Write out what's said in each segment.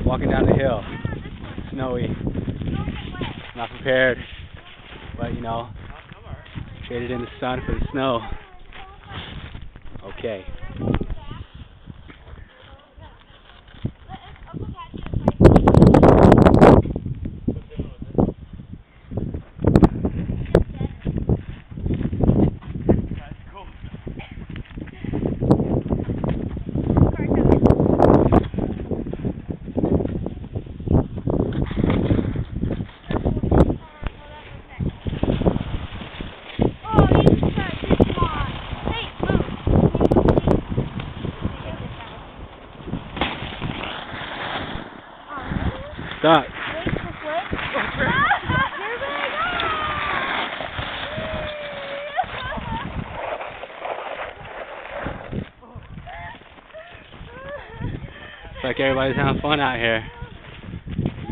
walking down the hill. Snowy. Not prepared, but you know, traded in the sun for the snow. Okay. Stop. Looks like everybody's having fun out here.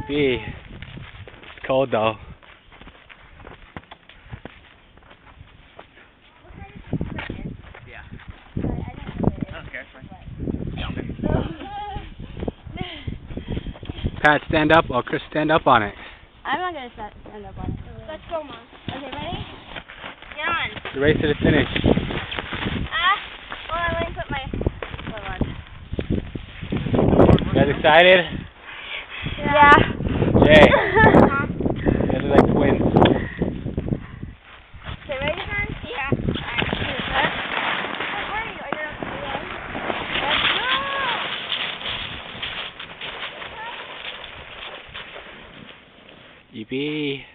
It's cold though. Pat, stand up, or Chris, stand up on it. I'm not going to stand up on it. Let's go, Mom. Okay, ready? Get on. The race to the finish. Hold on, let me put my glove on. You guys excited? Yeah. Yay. You guys are like twins. Okay, ready, son? Yeah. Alright. Where are you? Are you up there? Let's go! Yippee.